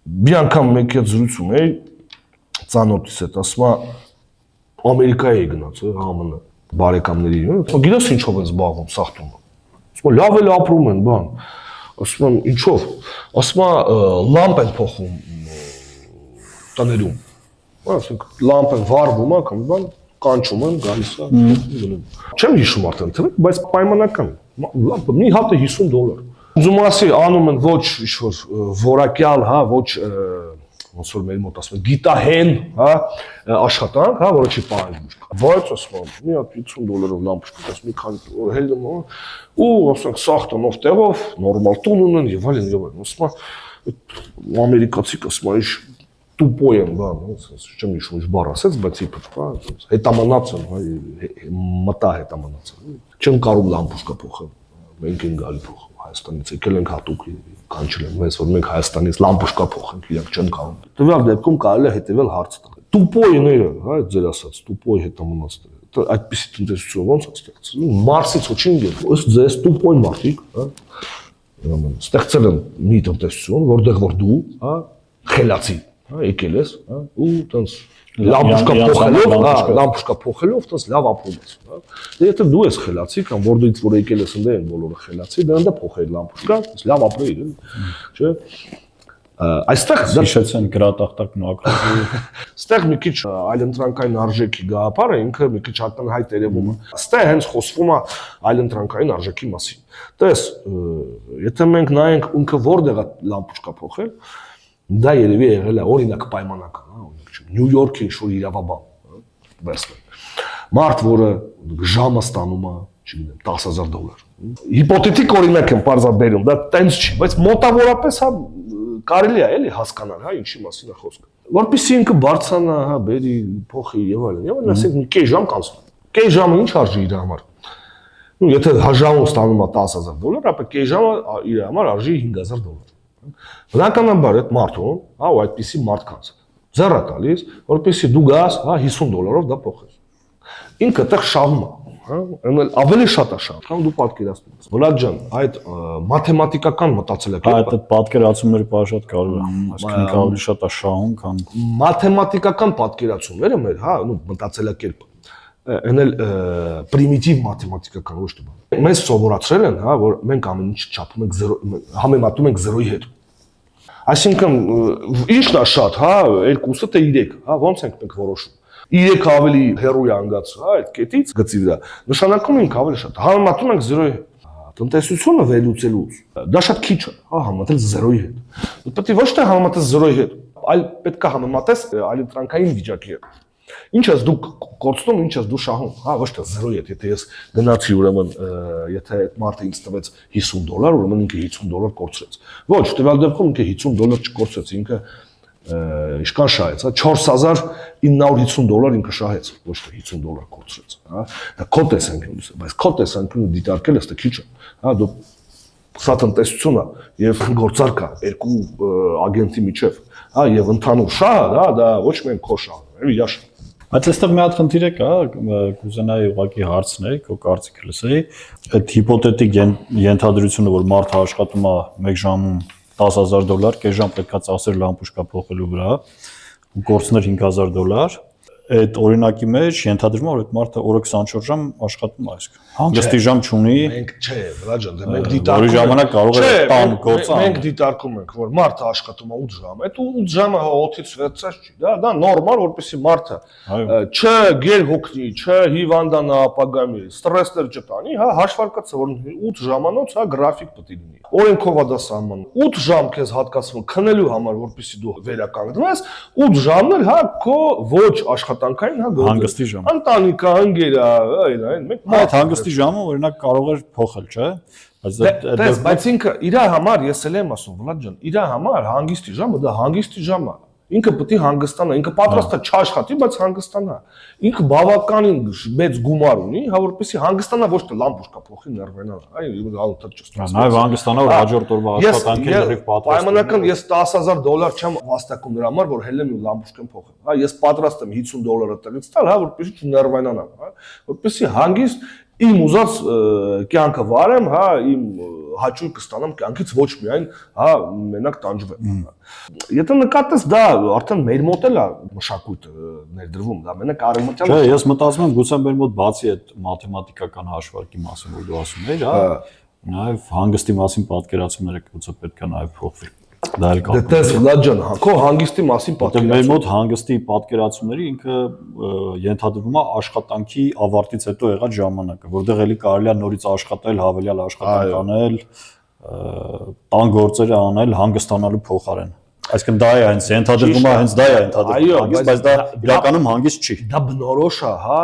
Մի անգամ մեկ հետ զրուցում էի ծանոթիս հետ, ասում է Ամերիկայի է գնաց, ԱՄՆ բարեկամների, գիտես ինչով են զբաղվում սախտումը։ Ասում է լավ էլ ապրում են, բան։ Ասում եմ ինչով։ Ասում է լամպ են փոխում տներում։ Ասենք լամպ են վառվում, կամ բան կանչում են, գալիս է, գնում։ Չեմ հիշում արդեն թվեք, բայց պայմանական։ Լամպը մի հատ է $50։ Ուզում ասի անում են ոչ ինչ-որ որակյալ, հա, ոչ ոնց որ մեր մոտ ասում են գիտահեն, հա, աշխատանք, հա, որը չի պահանջում։ Բայց ասում եմ, մի հատ $50 լամպուշկա, ասում մի քանի օր հելնում եմ, ու ասենք սաղ տնով տեղով, նորմալ տուն ունեն եւ այլն եւ այլն։ Ասում եմ ամերիկացիք ասում են, ինչ տուպոյ են, բան, չեմ հիշում ինչ բառ ասեց, բայց իբր, հա, հետամանած են, հա, մտա հետամանած են։ Չեմ կարող լամպուշկա փոխել, մենք են գալի փոխել։ Հայաստանից եկել ենք հատուկ կանչել են մեզ, որ մենք Հայաստանից լամպուշկա փոխենք, իրանք չեն կարող։ Տվյալ դեպքում կարելի է հետևել հարց տալ։ Տուպոյները, հա, ձեր ասած, տուպոյ հետամանածները, այդպիսի տնտեսություն ոնց է ստեղծել։ Մարսից ոչինչ չէ, ըստ ձեզ տուպոյ մարդիկ, հա, ստեղծել են մի տնտեսություն, որտեղ որ դու, հա, խելացի, հա, եկել ես, հա, ու տենց լամպուշկա փոխելով, հա, լամպուշկա փոխելով, տես լավ ապրում ես, հա։ Եթե դու ես խելացի կամ որտեղից որ եկել ես ընդ են բոլորը խելացի, դրանց դա փոխել լամպուշկա, տես լավ ապրեիր, չէ։ Այստեղ հիշեցեն գրատախտակն ու ակրատի։ Այստեղ մի քիչ այլընտրանքային արժեքի գաղափարը ինքը մի քիչ ակնհայտ երևում է։ Այստեղ հենց խոսվում է այլընտրանքային արժեքի մասին։ Տես, եթե մենք նայենք ինքը որտեղ է լամպուշկա փոխել, դա երևի եղել է օրինակ պայմանական, հա, Նյու Յորքի ինչ-որ իրավաբան, վերցնել։ Մարդ, որը ժամը ստանում է, չգիտեմ, $10,000։ Հիպոթետիկ օրինակ եմ պարզաբերում, դա տենց չի, բայց մոտավորապես հա կարելի է էլի հասկանալ, հա, ինչի մասին է խոսքը։ Որպեսզի ինքը բարձրանա, հա, բերի, փոխի եւ այլն։ Եվ ասենք մի կես ժամ կանցնում։ Կես ժամը ինչ արժի իր համար։ Ну, եթե հաժամում ստանում է $10,000, ապա կես ժամը իր համար արժի $5,000։ Բնականաբար այդ մարդուն, հա, ու այդպիսի մարդկանց ձեռը տալիս, որպեսզի դու գաս, հա, $50 դա փոխես։ Ինքը այդտեղ շահում է, հա, ավելի շատ է շահում, քան դու պատկերացնում ես։ Վլադ ջան, այդ մաթեմատիկական մտածելակերպը, այդ պատկերացումները շատ կարևոր է, այսինքն ավելի շատ է շահում, քան մաթեմատիկական պատկերացումները մեր, հա, ու մտածելակերպը, այն էլ պրիմիտիվ մաթեմատիկական ոչ թե բան։ Մեզ սովորացրել են, հա, որ մենք ամեն ինչ չափում ենք 0, համեմատում ենք 0-ի հետ։ Այսինքն ինչն է շատ, հա, 2-ը թե 3, հա, ոնց ենք մենք որոշում։ 3 ավելի հեռու է անգած, հա, այդ կետից գծի վրա։ Նշանակում ենք ավելի շատ։ Համեմատում ենք 0-ի հետ։ Տնտեսությունը վերլուծելուց դա շատ քիչ է, հա, համեմատել 0-ի հետ։ Պետք է ոչ թե համեմատես 0-ի հետ, այլ պետք է համեմատես այլընտրանքային վիճակի հետ։ Ինչ ես դու կորցնում, ինչ ես դու շահում, հա, ոչ թե 0-ի հետ, եթե ես գնացի ուրեմն, եթե այդ մարդը ինձ տվեց $50, ուրեմն ինքը $50 կորցրեց։ Ոչ, տվյալ դեպքում ինքը $50 չկորցրեց, ինքը ինչքան շահեց, հա, $4,950 ինքը շահեց, ոչ թե $50 կորցրեց, հա։ Դա քո տեսանկյունից է, բայց քո տեսանկյունը դիտարկել ես, դա քիչ է, հա, դու սա տնտեսություն է եւ գործարք է երկու ագենտի միջեւ, հա, եւ ընդհանուր շահը, դա ոչ միայն քո շահն է, այլ իր շահը։ Բայց այստեղ մի հատ խնդիր է կա, կուզենայի ուղղակի հարցնել, քո կարծիքը լսեի, այդ հիպոթետիկ ենթադրությունը, որ մարդը աշխատում է 1 ժամում $10,000, կես ժամ պետք է ծախսեր լամպուշկա փոխելու վրա, ու կորցներ $5,000, այդ օրինակի մեջ ենթադրվում է, որ այդ մարդը օրը 24 ժամ աշխատում է, այսինքն հանգստի ժամ չունի։ Մենք չէ, Վլադ ջան, մենք դիտարկում ենք, ժամանակ կարող է տան գործը։ Մենք դիտարկում ենք, որ մարդը աշխատում է 8 ժամ, այդ 8 ժամը 8-ից 6-ից չի, դա նորմալ, որպեսզի մարդը չգերհոգնի, չհիվանդանա ապագայում, ստրեսներ չտանի, հա, հաշվարկացը, որ 8 ժամանոց, հա, գրաֆիկ պետք է լինի։ Օրենքով է դա սահմանում։ 8 ժամ քեզ հատկացվում քնելու համար, որպեսզի դու վերականգնես, 8 ժամն էլ, հա, քո ոչ աշխատանքային, հա, հանգստի ժամ։ Ընտանիքա, ընկերա, այլն, մենք այդ հանգստի ժամը օրինակ կարող էր փոխել, չէ՞։ Բայց ինքը իր համար ես էլ եմ ասում, Վլադ ջան, իր համար հանգստի ժամը դա հանգստի ժամ է։ Ինքը պետք է հանգստանա, ինքը պատրաստ է չաշխատի, բայց հանգստանա։ Ինքը բավականին մեծ գումար ունի, հա, որպեսզի հանգստանա, ոչ թե լամպուշկա փոխի ներվենանա, այ անընդհատ չստացվի։ Նաև հանգստանա, որ հաջորդ օրվա աշխատանքին լրիվ պատրաստ։ Պայմանական ես $10,000 չեմ վաստակում նրա համար, որ հելեմ ու լամպուշկան փոխեմ։ Հա, ես պատրաստ եմ $50 տալիս տալ, հա, որպեսզի չներվենանամ, հա, որպեսզի հանգիստ իմ ուզած կյանքը վարեմ, հա, իմ հաճույք կստանամ կյանքից ոչ միայն, հա, մենակ տանջվեմ։ Եթե նկատես դա արդեն մեր մոտ էլ է մշակույթը ներդրվում, դա մենակ արևմտյան։ Չէ, ես մտածում եմ գուցե մեր մոտ բացի այդ մաթեմատիկական հաշվարկի մասին, որ դու ասում ես, հա, նաև հանգստի մասին պատկերացումները գուցե պետք է նաև փոխվի։ Դա էլ կա։ Դե տես Վլադ ջան, քո հանգստի մասին պատկերացում։ Մեր մոտ հանգստի պատկերացումները ինքը ենթադրվում է աշխատանքի ավարտից հետո եղած ժամանակը, որտեղ էլի կարելի է նորից աշխատել, հավելյալ աշխատանք անել, տան գործերը անել հանգստանալու փոխարեն։ Այսինքն դա է հենց ենթադրվում է, հենց դա է ենթադրվում, բայց դա իրականում հանգիստ չի։ Դա բնորոշ է, հա,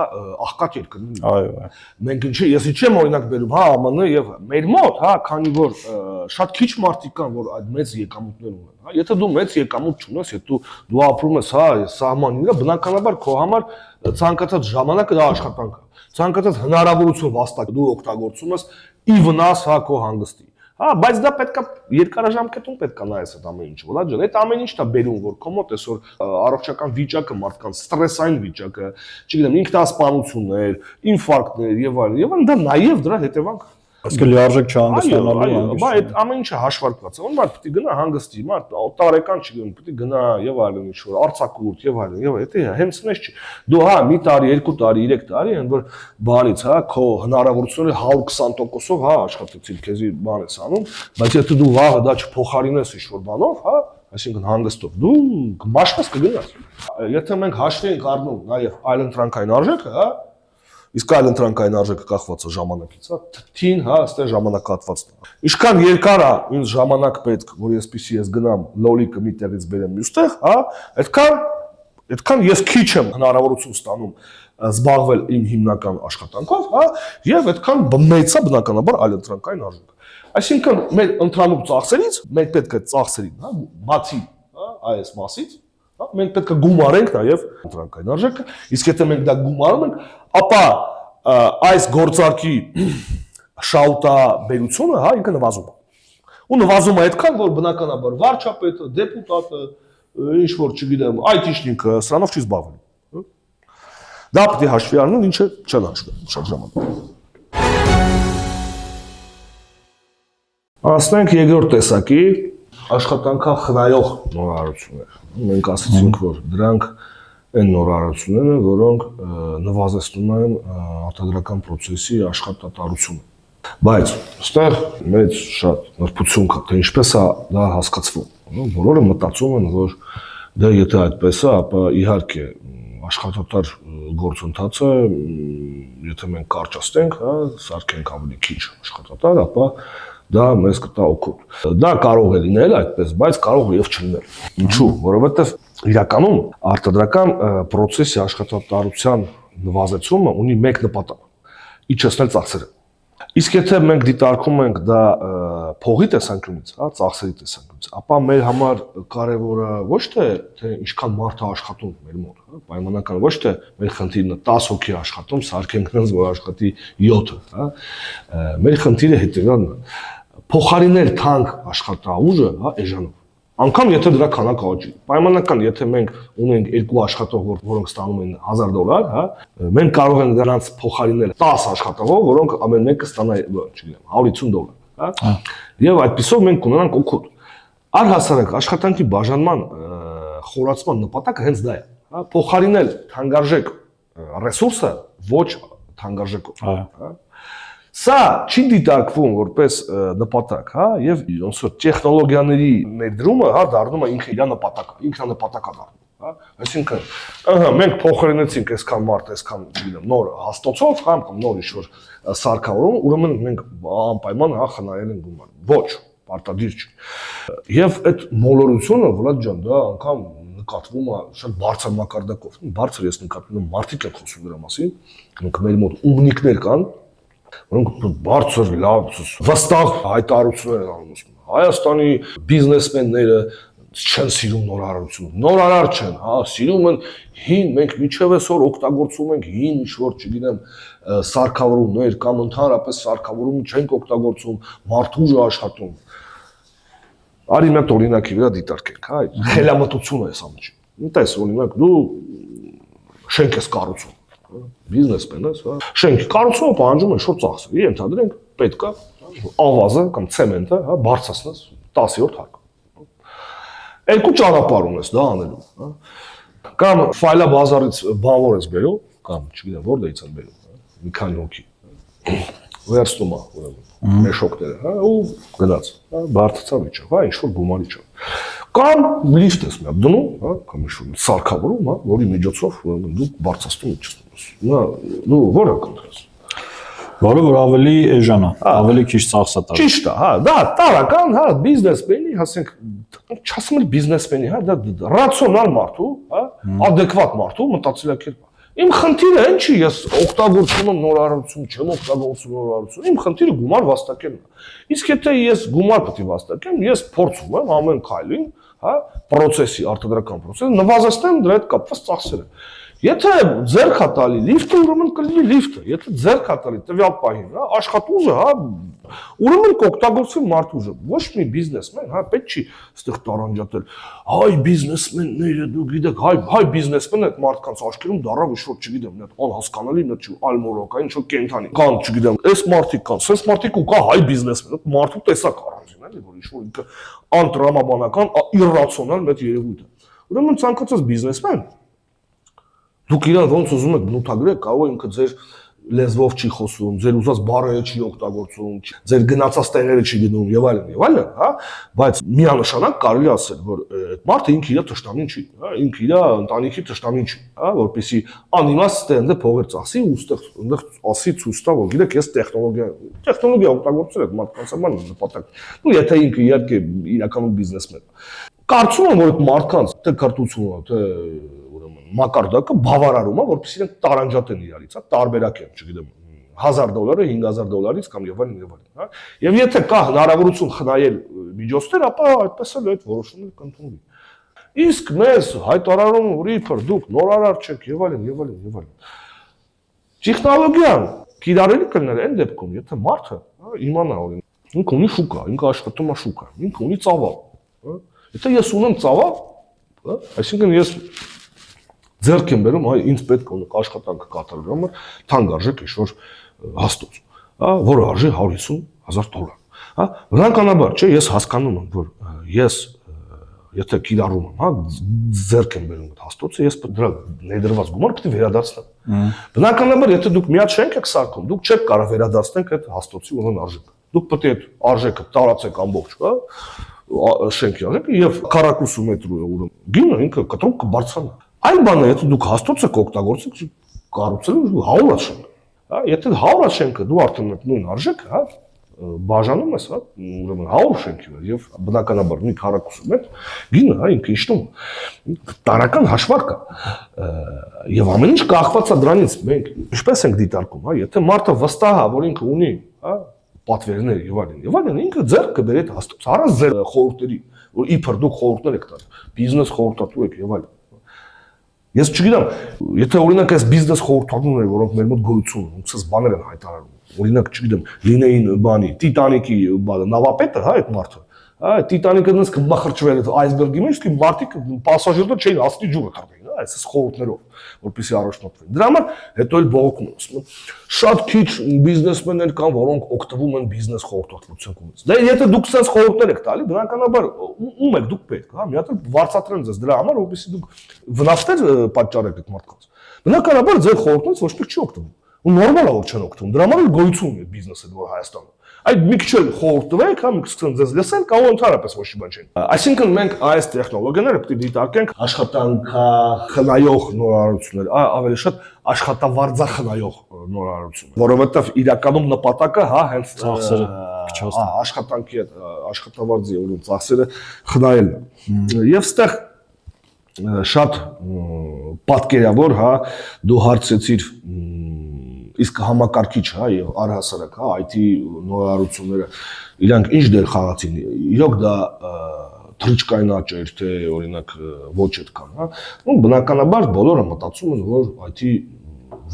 աղքատ երկրում։ Այո։ Մենք ես չեմ օրինակ բերում, հա, ԱՄՆ եւ մեր մոտ, հա, քանի որ շատ քիչ մարդիկ կան, որ այդ մեծ եկամուտներ ունեն, հա, եթե դու մեծ եկամուտ չունես, եթե դու ապրում ես, հա, սահմանին վրա, բնականաբար քո համար ցանկացած ժամանակը դա աշխատանք է։ Ցանկացած հնարավորություն վաստակ դու օգտագործում ես ի վնաս, հա, քո հանգստի։ Հա, բայց դա պետքա երկարաժամկետում պետքա նայես այդ ամեն ինչը, վլա ջան, այդ ամեն ինչն է բերում, որ քո մոտ այսօր առողջական վիճակը, մարդկանց ստրեսային վիճակը, չգիտեմ, ինքնասպանություններ, ինֆարկտներ եւ այլն, դա նաեւ դրա հետևանք։ Իսկ լիարժեք չհանգստանալու բա այդ ամեն ինչը հաշվարկված է, որ մարդ պետք է գնա հանգստի, մարդ տարեկան չգիտեմ, պետք է գնա եւ այլն ինչ-որ արձակուրդ եւ այլն, եւ դա հենց նես չի։ Դու հա մի տարի, 2 տարի, 3 տարի են որ բանից, հա, քո հնարավորությունները 120%-ով, հա, աշխատեցիր, քեզի բան ես անում, բայց եթե դու վաղը դա չփոխարինես ինչ-որ բանով, հա, այսինքն հանգստով, դու մաշված կգնաս։ Եթե մենք հաշվի ենք առնում նաեւ այլընտրանքային արժեքը, հա, իսկ այլ ընտրանքային արժեքը կախված է ժամանակից, հա, թին, հա, այստեղ ժամանակահատվածն է։ Ինչքան երկար է ինձ ժամանակ պետք, որ այսպեսի ես գնամ լոլիկը մի տեղից բերեմ մյուստեղ, հա, այդքան ես քիչ եմ հնարավորություն ստանում զբաղվել իմ հիմնական աշխատանքով, հա, եւ այդքան մեծ է բնականաբար այլ ընտրանքային արժեքը։ Այսինքն մեր ընդհանուր ծախսերից մենք պետք է ծախսերին, հա, բացի, հա, այս մասից, հա, մենք պետք է գումարենք նաեւ ընտրանքային արժեքը, իսկ եթե մենք դա գումարում ենք, ապա այս գործարքի շահութաբերությունը, հա, ինքը նվազում է։ Ու նվազում է այդքան, որ բնականաբար վարչապետը, դեպուտատը, ինչ որ չգիտեմ, IT-շնիկը սրանով չի զբաղվում։ Դա պետք է հաշվի առնել, ինչը չեն հաշվում շատ ժամանակ։ Ասենք երկրորդ տեսակի աշխատանքախնայող նորարարություններ։ Մենք ասացինք, որ դրանք այն նորարարությունները, որոնք նվազեցնում են արտադրական process-ի աշխատատարությունը։ Բայց այստեղ մեծ շատ նրբություն կա, թե ինչպես է դա հասկացվում։ Բոլորը մտածում են, որ դա եթե այդպես է, ապա իհարկե աշխատատար գործընթացը, եթե մենք կարճացնենք, հա, սարքենք ավելի քիչ աշխատատար, ապա դա մեզ կտա օգուտ։ Դա կարող է լինել այդպես, բայց կարող է եւ չլինել։ Ինչու՞, որովհետեւ իրականում արտադրական process-ի աշխատատարության նվազեցումը ունի մեկ նպատակ՝ իջեցնել ծախսերը։ Իսկ եթե մենք դիտարկում ենք դա փողի տեսանկյունից, հա, ծախսերի տեսանկյունից, ապա մեր համար կարևորը ոչ թե ինչքան մարդ է աշխատում մեր մոտ, հա, պայմանական ոչ թե մեր խնդիրն է 10 հոգի աշխատում, սարքենք նրանց, որ աշխատի 7-ը, հա, մեր խնդիրը հետևյալն է՝ փոխարինել թանկ աշխատաուժը, հա, էժանով։ Անկամ եթե դրա քանակը աճի։ Պայմանական, եթե մենք ունենք 2 աշխատող, որոնք ստանում են $1000, հա, մենք կարող ենք նրանց փոխարինել 10 աշխատողով, որոնք ամեն մեկը ստանա, չգիտեմ, $150, հա։ Եվ այդպիսով մենք կունենանք օգուտ։ Առհասարակ աշխատանքի բաժանման խորացման նպատակը հենց դա է, հա, փոխարինել թանկարժեք ռեսուրսը ոչ թանկարժեքով, հա։ Սա չի դիտարկվում որպես նպատակ, հա, եւ ոնց որ տեխնոլոգիաների ներդրումը, հա, դառնում է ինքը իր նպատակը, ինքնանպատակա դառնում, հա։ Այսինքն, ըհը, մենք փոխարինեցինք այսքան մարդ, այսքան, չգիտեմ, նոր հաստոցով, հա, կամ նոր ինչ-որ սարքավորում, ուրեմն մենք անպայման, հա, խնայել ենք գումար։ Ոչ, պարտադիր չի։ Եվ այդ մոլորությունը, Վլադ ջան, դա անգամ նկատվում է շատ բարձր մակարդակով։ Բարձր ես նկատում եմ մարդիկ են խոսում դրա մասին, մեր մոտ умնիկներ կան, որոնք բարձր լավ վստահ հայտարարություններ են անում։ Հայաստանի բիզնեսմենները չեն սիրում նորարարություն։ Նորարար չեն, հա, սիրում են հին, մենք միջև այսօր օգտագործում ենք հին ինչ-որ, չգիտեմ, սարքավորումներ կամ ընդհանրապես սարքավորում չենք օգտագործում, մարդուժը աշխատում։ Արի մենք օրինակի վրա դիտարկենք, հա, խելամտություն է այս ամենը։ Ուտես օրինակ դու շենք ես կառուցում, բիզնեսմեն ես, հա։ Շենքի կառուցումը պահանջում է շուտ ծախսեր, ենթադրենք պետք է, ավազը կամ ցեմենտը, հա, բարձրացնես 10-րդ հարկ։ Երկու ճանապարհ ունես դա անելու, հա։ Կամ ֆայլը բազարից բանվոր ես բերում, կամ չգիտեմ որտեղից են բերում, հա, մի քանի հոգի։ Վերստում է, ուրեմն, մեշոկները, հա, ու գնաց, հա, բարձրացավ իջավ, հա, ինչ որ գումար իջավ։ Կամ լիֆտ ես մի հատ դնում, հա, կամ ինչ-որ սարքավորում, հա, որի միջոցով ուրեմն դու բարձրացնում իջնում։ Նա դու որը կընտրես։ Որը որ ավելի էժան է, ավելի քիչ ծախսա տա։ Ճիշտ է, հա, դա տարական, հա, բիզնեսմենի, ասենք, չասեմ էլ բիզնեսմենի, հա, դա ռացիոնալ մարդու, հա, adekvat մարդու մտածելակերպ։ Իմ խնդիրը ինչի ես օգտագործում եմ նորարարություն, չեմ օգտագործում նորարարություն, իմ խնդիրը գումար վաստակելն է։ Իսկ եթե ես գումար պետք է վաստակեմ, ես փորձում եմ ամեն քայլին, հա, process-ի, արտադրական process-ը նվազեցնեմ դրա հետ կապված ծախսերը։ Եթե ձեռք է տալի լիֆտը, ուրեմն կլինի լիֆտը, եթե ձեռք է տալի տվյալ պահին, հա, աշխատուժը, հա, ուրեմն կօգտագործվի մարդուժը, ոչ մի բիզնեսմեն, հա, պետք չի այստեղ տարանջատել, հայ բիզնեսմենները, դու գիտեք, հայ բիզնեսմենը այդ մարդկանց աչքերում դառավ ինչ-որ, չգիտեմ, մի հատ անհասկանալի, մի հատ ալմորոկա, ինչ-որ կենթանի, կան, չգիտեմ, այս մարդիկ կան, սենց մարդիկ ու կա հայ բիզնեսմեն, այդ մարդու տեսակ առանձին, էլի, որ ինչ-որ ինքը անտրամաբանական, իռացիոնալ մեծ երևույթ է։ Ուրեմն ցանկացած բիզնեսմեն դուք իրան ոնց ուզում եք բնութագրեք, կարող է ինքը ձեր լեզվով չի խոսում, ձեր ուզած բառերը չի օգտագործում, ձեր գնացած տեղերը չի գնում եւ այլն, հա, բայց միանշանակ կարելի ասել, որ այդ մարդը ինքը իր թշնամին չի, հա, ինքը իր ընտանիքի թշնամին չի, հա, որպեսզի անիմաստ ստենդը փողեր ծախսի ու այդտեղ ասի ցույց տա, որ գիտեք, ես տեխնոլոգիա օգտագործել եմ մարդկանց համար նպատակ։ Ու եթե ինքը իհարկե իրականում բիզնեսմեն կարծում եմ, որ այդ մարդկանց թե կրթությունը, թե մակարդակը բավարարում է, որպեսզի իրենք տարանջատեն իրարից, հա, տարբերակեն, չգիտեմ, $1000, $5000 կամ եւ այլն, հա։ Եվ եթե կա հնարավորություն խնայել միջոցներ, ապա այդպես էլ այդ որոշումները կընդունվի։ Իսկ մեզ հայտարարում ռիփեր, դուք նորարար չեք եւ այլն, եւ այլն, եւ այլն։ Տեխնոլոգիան կիրառելի կլիներ այն դեպքում, եթե մարդը, հա, իմանա, օրինակ, ինքը ունի շուկա, ինքը աշխատում է շուկա, ինքը ունի ծավալ, հա։ Եթե ես ունեմ ծավալ, հա, այսինքն ես ձեռք եմ բերում, այ ինձ պետք է աշխատանքը կատարելու համար թանկ արժեք ինչ-որ հաստոց, հա, որը արժի $150,000, հա, բնականաբար, չէ, ես հասկանում եմ, որ ես եթե կիրառում եմ, հա, ձեռք եմ բերում այդ հաստոցը, ես դրա ներդրված գումարը պետք է վերադարձնեմ։ Բնականաբար, եթե դուք միած շենք եք սարքում, դուք չեք կարող վերադարձնել այդ հաստոցի ունեն արժեքը։ Դուք պետք է այդ արժեքը տարածեք ամբողջ, հա, շենքի արժեքը եւ 40 մետրու ուրեմն գինը ինքը կտրուկ կբարձրանա։ Այն բանը, եթե դուք հաստոցը կօգտագործեք, կառուցելու 100 շենք, հա, եթե 100 շենքը դու արդեն նույն արժեքը, հա, բաժանում ես, հա, ուրեմն 100 շենքի վրա եւ բնականաբար մի 40 մետր գինը, հա, ինքը իջնում տարական հաշվարկ է եւ ամեն ինչ կախված է դրանից։ Մենք ինչպես ենք դիտարկում, հա, եթե մարդը վստահ է, որ ինքը ունի, հա, պատվերներ եւ այլն, ինքը ձեռք կբերի այդ հաստոց, առանց ձեր խորհուրդների, որ իբր դուք խորհուրդներ եք տալ, բիզնես խորհրդատու եք եւ այլն։ Ես չգիտեմ, եթե օրինակ այս բիզնես խորհրդատուները, որոնք մեր մոտ գոյություն ունեն, ոնց բաներ են հայտարարում, օրինակ չգիտեմ, լինեին բանի, Տիտանիկի նավապետը, հա, այդ մարդը, հա, Տիտանիկը դες կմախրճվել այդ այսբերգի մեջ, իսկ մարդիկ պասաժիրները չէին ասի ջուրը խրտեին, հա, այս խորհուրդներով, որպեսզի առաջնորդվեն։ Դրա համար հետո էլ բողոքում են, ասում են, շատ քիչ բիզնեսմեններ կան, որոնք օգտվում են բիզնես խորհրդատվության կողմից։ Դե եթե դուք sense խորհուրդներ եք տալի, բնականաբար ում եք դուք պետք, հա, մի հատ վարձատրեն ձեզ դրա համար, որպեսզի դուք վնասներ պատճառեք այդ մարդկանց։ Բնականաբար ձեր խորհուրդներից ոչ մեկ չի օգտվում։ Ու նորմալ է որ չեն օգտվում։ Դրա համար էլ գոյություն ունի բիզնեսը որ Հայաստանում։ Այդ մի քիչ խորհուրդվեք, հա, մի քիչ ձեզ լսեն, կարող ընդհանրապես ոչ մի բան չեն։ Այսինքն մենք այս տեխնոլոգիաները պետք է դիտարկենք աշխատանքա խնայող նորարարություններ, ավելի շատ աշխատավարձախնայող նորարարություններ, որովհետև իրականում նպատակը, հա, հենց ծախսերը քչացնել, աշխատանքի հետ աշխատավարձի օրեն ծախսերը խնայելն է։ Եվ ստեղ շատ պատկերավոր, հա, դու հարցեցիր իսկ համակարգիչ, հա, եւ առհասարակ, հա, IT նորարարությունները իրանք ինչ դեր խաղացին։ Իրոք դա թրիչկային աճեր, թե օրինակ ոչ այդքան, հա։ Ու բնականաբար բոլորը մտածում են, որ IT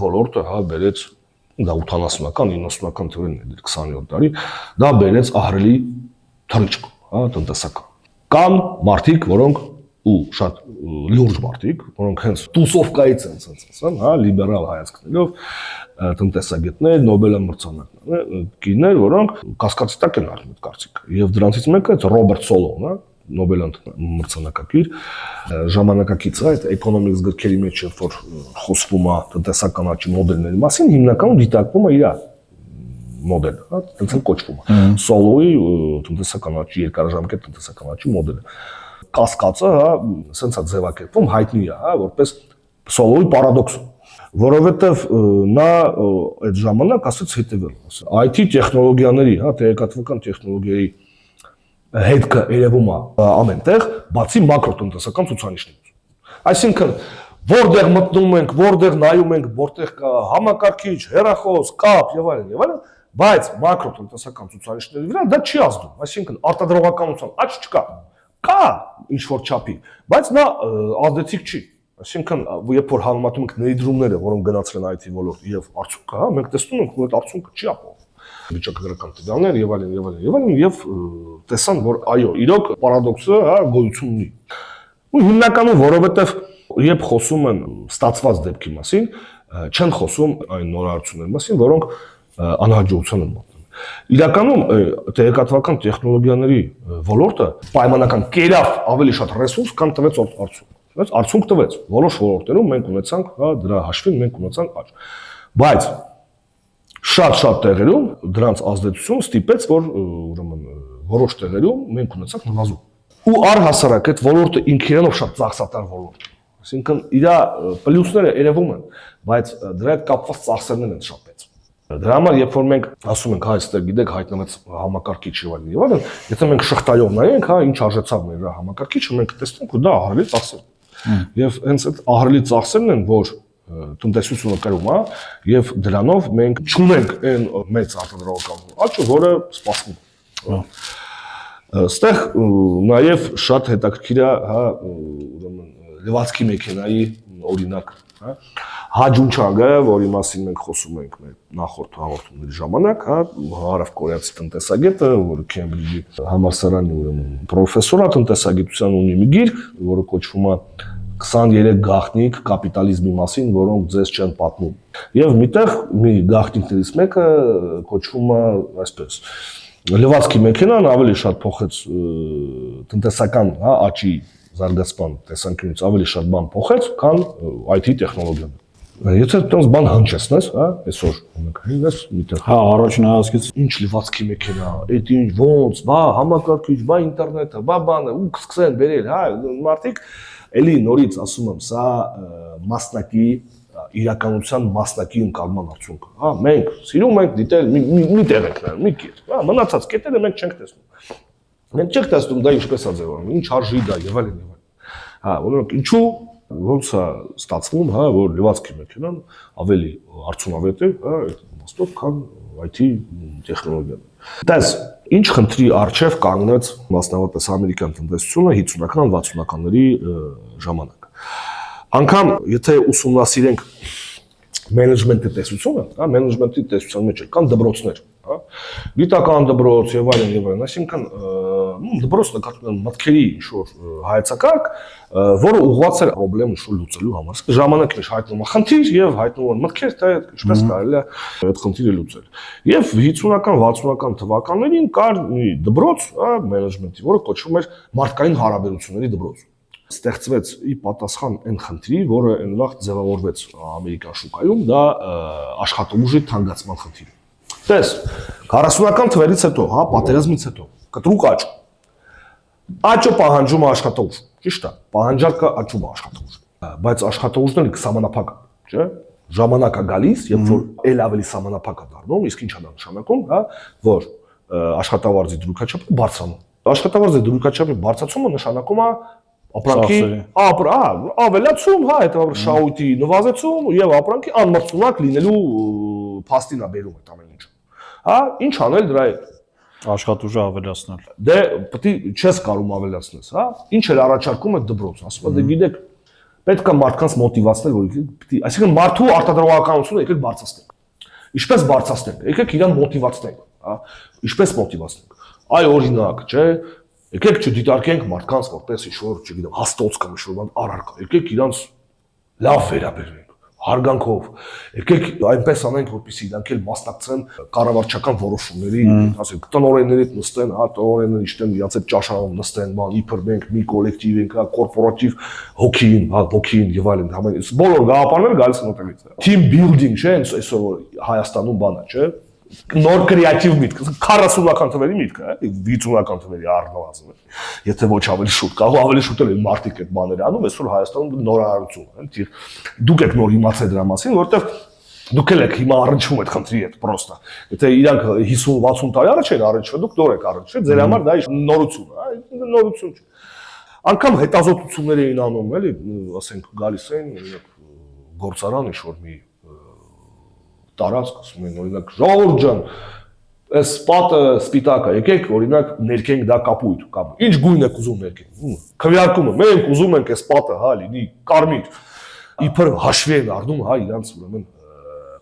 ոլորտը, հա, բերեց դա 80-ական, 90-ական թվերն է, 20-րդ դարի, դա բերեց ահռելի թրիչք, հա, տնտեսական։ Կան մարդիկ, որոնք ու շատ լուրջ մարդիկ, որոնք հենց տուսովկայից են ցնցան, հա, լիբերալ հայացքներով տնտեսագետներ, Նոբելը մրցանակներ, որոնք կասկածի տակ են առնում այդ կարծիքը։ Եվ դրանցից մեկը Ռոբերտ Սոլոն, հա, Նոբել մրցանակակիր, ժամանակակից է այդ էկոնոմիկս գրքերի մեջ, երբ որ խոսվում է տնտեսական աճի մոդելների մասին, հիմնականում դիտարկվում է իր մոդելը, հա, այնպես են կոչվում է։ Սոլոյի տնտեսական աճի, երկարաժամկետ տնտեսական աճի մոդելը։ Կասկածը, հա, սենց է ձևակերպվում, հայտնի է, հա, որպես Սոլոյի պարադոքս, որովհետև նա այդ ժամանակ ասաց հետևել, IT տեխնոլոգիաների, հա, տեղեկատվական տեխնոլոգիայի հետքը երևում է ամենտեղ, բացի մակրոտնտեսական ցուցանիշներից։ Այսինքն, որտեղ մտնում ենք, որտեղ նայում ենք, որտեղ կա համակարգիչ, հեռախոս, կապ եւ այլն, բայց մակրոտնտեսական ցուցանիշների վրա դա չի ազդում։ Այսինքն, արտադրողականության աճ չկա։ Կա ինչ որ չափի, բայց նա ազդեցիկ չի։ Այսինքն, երբ որ համեմատում ենք ներդրումները, որոնք գնացել են IT ոլորտ եւ արդյունքը, հա, մենք տեսնում ենք, որ այդ արդյունքը չի ապահովում։ Վիճակագրական տվյալներ եւ այլն եւ տեսան, որ այո, իրոք պարադոքսը, հա, գոյություն ունի։ Ու հիմնականում, որովհետեւ երբ խոսում են ստացված դեպքի մասին, չեն խոսում այն նորարարությունների մասին, որոնք անհաջողության են մոտենում։ Իրականում տեղեկատվական տեխնոլոգիաների ոլորտը պայմանական կերավ ավելի շատ ռեսուրս, քան տվեց արդյունք։ Արդյունք տվեց։ Որոշ ոլորտներում մենք ունեցանք, հա, դրա հաշվին մենք ունեցանք աճ։ Բայց շատ տեղերում դրանց ազդեցությունը ստիպեց, որ ուրեմն որոշ տեղերում մենք ունեցանք նվազում։ Ու առհասարակ այդ ոլորտը ինքնիրանով շատ ծախսատար ոլորտ է։ Այսինքն իր պլյուսները երևում են, բայց դրա հետ կապված ծախսերն են շատեց։ Դրա համար երբ որ մենք ասում ենք, հա, այստեղ գիտեք հայտնվեց համակարգիչ եւ այլն, եթե մենք շղթայով նայենք, հա, ինչ արժեցավ մեր համակարգիչը, մենք տեսնենք, որ դա ահռելի ծախսեր է։ Եվ հենց այդ ահռելի ծախսերն են, որ տնտեսությունը կրում է, եւ դրանով մենք չունենք այն մեծ արտադրողական աճը, որը սպասվում է։ Այստեղ նաեւ շատ հետաքրքիր է, հա, ուրեմն լվացքի մեքենայի օրինակ, հա, հաջունչանգը, որի մասին մենք խոսում ենք մեր նախորդ հաղորդումների ժամանակ, հա, հարավկորեացի տնտեսագետը, որը Քեմբրիջի համալսարանի ուրեմն պրոֆեսոր է տնտեսագիտության, ունի մի գիրք, որը կոչվում է 23 գաղտնիք կապիտալիզմի մասին, որոնք ձեզ չեն պատմում։ Եվ միտեղ մի գաղտնիքներից մեկը կոչվում է այսպես. լվացքի մեքենան ավելի շատ փոխեց տնտեսական, հա, աճի զարգացման տեսանկյունից ավելի շատ բան փոխեց, քան IT տեխնոլոգիաները։ Եթե այդպես բան հնչեցնես, հա, այսօր ունես միտեղ։ Հա, առաջին հայացքից ինչ լվացքի մեքենա, այդ ինչ ոնց, բա համակարգիչ, բա ինտերնետը, բա բանը, ու սկսեն բերել, հա, մարդիկ էլի նորից ասում եմ, սա մասնակի իրականության մասնակի ընկալման արդյունք է, հա, մենք սիրում ենք դիտել մի տեղ ենք նայում, մի կետ, հա, մնացած կետերը մենք չենք տեսնում։ Մենք չենք տեսնում դա ինչպես է ձևավորվում, ինչ արժի դա եւ այլն եւ այլն։ Հա, օրինակ ինչու ոնց է ստացվում, հա, որ լվացքի մեքենան ավելի արդյունավետ է, հա, այդ իմաստով, քան IT տեխնոլոգիան։ Դες ինչ խնդրի արժև կանգնեց մասնավորապես ամերիկյան տնտեսությունը 50-ական 60-ականների ժամանակ։ Անկամ եթե ուսումնասիրենք մենեջմենտի տեսությունը, հա, մենեջմենտի տեսության մեջ կան դպրոցներ, հա, գիտական դպրոց եւ այլն, այսինքն դպրոց նկատում են մտքերի ինչ-որ հայեցակարգ, որը ուղղված է խնդրեմ ինչ-որ լուծելու համար։ Ժամանակի մեջ հայտնում է խնդիր եւ հայտնում են մտքեր, թե ինչպես կարելի է այդ խնդիրը լուծել։ Եվ 50-ական 60-ական թվականներին կար մի դպրոց, հա, մենեջմենտի, որը կոչվում էր մարդկային հարաբերությունների դպրոց։ Ստեղծվեց ի պատասխան այն խնդրի, որը այն վաղ ձևավորվեց ամերիկյան շուկայում, դա աշխատուժի թանկացման խնդիրը։ Տես, 40-ական թվերից հետո, հա, պատերազմից հետո, կտրուկ աճ։ Աճը պահանջում է աշխատուժ, ճիշտ է, պահանջարկը աճում է աշխատուժ, բայց աշխատուժն էլ սահմանափակ է, չէ՞։ Ժամանակ է գալիս, երբ որ ել ավելի սահմանափակ է դառնում, իսկ ինչ է դա նշանակում, հա, որ աշխատավարձի դրույքաչափը բարձրանում։ Աշխատավարձի դրույքաչափի բարձրացումը նշանակում է ապրանքի ավելացում, հա, հետևաբար շահույթի նվազեցում եւ ապրանքի անմրցունակ լինելու փաստին է բերում այդ ամեն ինչը։ Հա, ինչ անել դրա հետ։ Աշխատուժը ավելացնել։ Դե պետք է չես կարող ավելացնես, հա։ Ինչ էլ առաջարկում է դպրոցը, ասում է դե գիտեք, պետք է մարդկանց մոտիվացնել, որ պիտի, այսինքն մարդու արտադրողականությունը եկեք բարձրացնենք։ Ինչպես բարձրացնենք, եկեք իրան մոտիվացնենք, հա։ Ինչպես մոտիվացնենք։ Այ օրինակ, չէ, Եկեք չդիտարկենք մարդկանց որպես ինչ-որ, չգիտեմ, հաստոց կամ ինչ-որ բան առարկա։ Եկեք իրանց լավ վերաբերվենք, հարգանքով։ Եկեք այնպես անենք, որպեսզի իրանք էլ մասնակցեն կառավարչական որոշումների, ասենք, տնօրենների հետ նստեն, հա, տնօրենները իշտեն իրանց հետ ճաշարանում նստեն, բան, իբր մենք մի կոլեկտիվ ենք, հա, կորպորատիվ հոգին, հա, ոգին եւ այլն, համեն բոլոր գաղափարները գալիս են այդտեղից։ Team building, չէ, այսօր որ Հայաստանում բան է, չէ։ Նոր կրեատիվ միտք, 40-ական թվերի միտքը, 50-ական թվերի առնվազն է։ Եթե ոչ ավելի շուտ, կարող ավելի շուտ էլ մարդիկ այդ բաները անում, այսօր Հայաստանում նորարարություն է, դուք եք նոր իմացել դրա մասին, որովհետև դուք եք հիմա առնչվում այդ խնդրի հետ, պրոստը։ Եթե իրանք 50-60 տարի առաջ են առնչվել, դուք նոր եք առնչվել, ձեր համար դա նորություն է, նորություն չէ։ Անկամ հետազոտություններ էին անում, էլի, ասենք, գալիս էին գործարան ինչ-որ մի տարածք, ասում են, օրինակ, ժողովուրդ ջան, այս պատը սպիտակ է, եկեք, օրինակ, ներկենք դա կապույտ, կամ ինչ գույն եք ուզում ներկենք։ Քվեարկումը, մենք ուզում ենք այս պատը, հա, լինի կարմիր։ Իբր հաշվի են առնում, հա, իրանց ուրեմն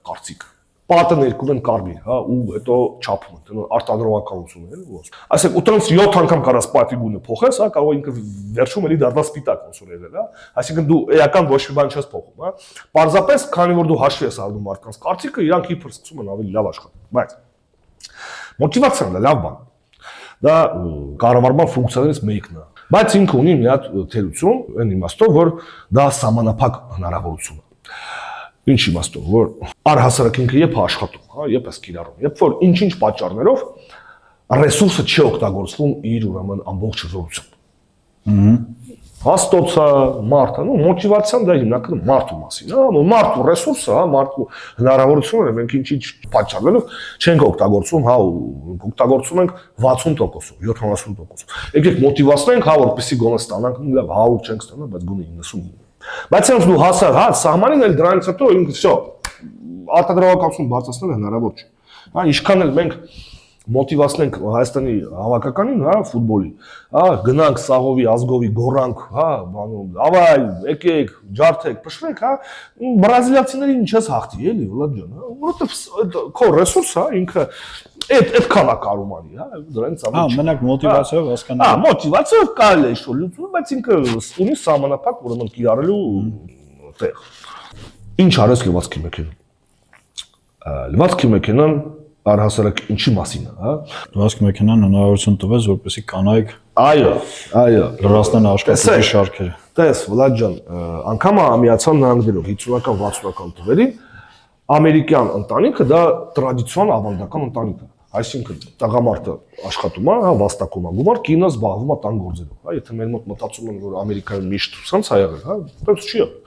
կարծիքը։ Պատը ներկում են կարմիր, հա, ու հետո չափում են, արտադրողականություն է, էլի, ասենք, ուտրանց 7 անգամ կարաս պատի գույնը փոխես, հա, կարող ինքը վերջում էլի դառնա սպիտակ ոնց որ ելել, հա։ Այսինքն դու էական ոչ մի բան չես փոխում, հա։ Պարզապես, քանի որ դու հաշվի ես առնում մարդկանց կարծիքը, իրանք իբր սկսում են ավելի լավ աշխատել, բայց մոտիվացիան լավ բան։ Դա կառավարման ֆունկցիաներից մեկն է, բայց ինքը ունի մի հատ թերություն, այն իմաստով, որ դա սահմանափակ հնարավորություն է։ Ինչ իմաստով, որ առհասարակ ինքը երբ աշխատում, հա, երբ է կիրառում, երբ որ ինչ-ինչ պատճառներով ռեսուրսը չի օգտագործվում իր ուրեմն ամբողջ հզորությամբ։ Հաստոցը, մարդը, նո մոտիվացիան դա հիմնականում մարդու մասին, հա, մարդու ռեսուրսը, հա, մարդու հնարավորությունները մենք ինչ-ինչ պատճառներով չենք օգտագործում, հա, օգտագործում ենք 60%-ով, 70%-ով։ Եկեք մոտիվացնենք, հա, որպեսզի գոնե ստանանք, լավ, 100 չենք ստանա, բայց գոնե 99։ Բայց այնց դու հասար, հա, սահմանին էլ դրանից հետո ինքը всё, արտադրողականություն բարձրացնել հնարավոր չէ։ Հա, ինչքան էլ մենք մոտիվացնենք Հայաստանի հավաքականին, հա, ֆուտբոլի, հա, գնանք Սաղովի, Ազգովի, գորանք, հա, բանում, ավայ, եկեք, ջարդեք, փշրեք, հա, բրազիլիացիներին ինչ ես հաղթի, էլի, Վլադ ջան, հա, որովհետև քո ռեսուրս, հա, ինքը այդքան է կարում անի, հա, դրանից ավելի։ Հա, մենակ մոտիվացիայով հասկանալ։ Հա, մոտիվացիայով կարելի է ինչ-որ լուծում, բայց ինքը ունի սահմանափակ, ուրեմն կիրառելու տեղ։ Ինչ արես լվացքի մեքենան։ Լվացքի մեքենան առհասարակ ինչի մասին է, հա։ Լվացքի մեքենան հնարավորություն տվեց, որպեսզի կանայք այո, լրացնեն աշխատանքի շարքերը։ Տես, Վլադ ջան, անգամ Միացյալ Նահանգներում 50-ական 60-ական թվերին ամերիկյան ընտանիքը դա տրադիցիոն ավանդական ընտանիք է։ Այսինքն տղամարդը աշխատում է, հա, վաստակում է գումար, կինը զբաղվում է տան գործերով, հա, եթե մեր մոտ մտածում են, որ Ամերիկայում միշտ սենց է եղել, հա, այդպես չի եղել։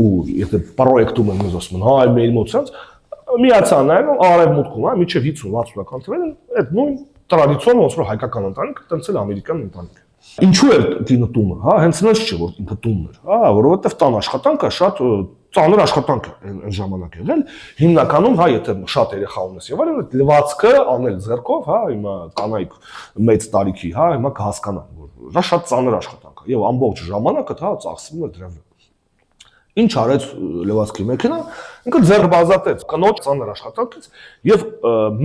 Ու եթե պրոյեկտում են մեզ ասում են, հա, մեր մոտ սենց Միացյալ Նահանգներում արևմուտքում, հա, մինչև 50-60-ական թվերին այդ նույն տրադիցիոն ոնց որ հայկական ընտանիքը տենց էլ ամերիկյան ընտանիք։ Ինչու է կինը տունը, հա, հենց նրանց չէ որ ինքը տունն էր, հա, որովհետև տան աշխատանքը շատ ծանր աշխատանք է այն ժամանակ եղել, հիմնականում, հա, եթե շատ երեխա ունես եւ այլն, լվացքը անել ձեռքով, հա, հիմա կանայք մեծ տարիքի, հա, հիմա կհասկանան, որ դա շատ ծանր աշխատանք է եւ ամբողջ ժամանակը, հա, ծախսվում է դրա վրա։ Ինչ արեց լվացքի մեքենան, ինքը ձեռք բազատեց կնոջ ծանր աշխատանքից եւ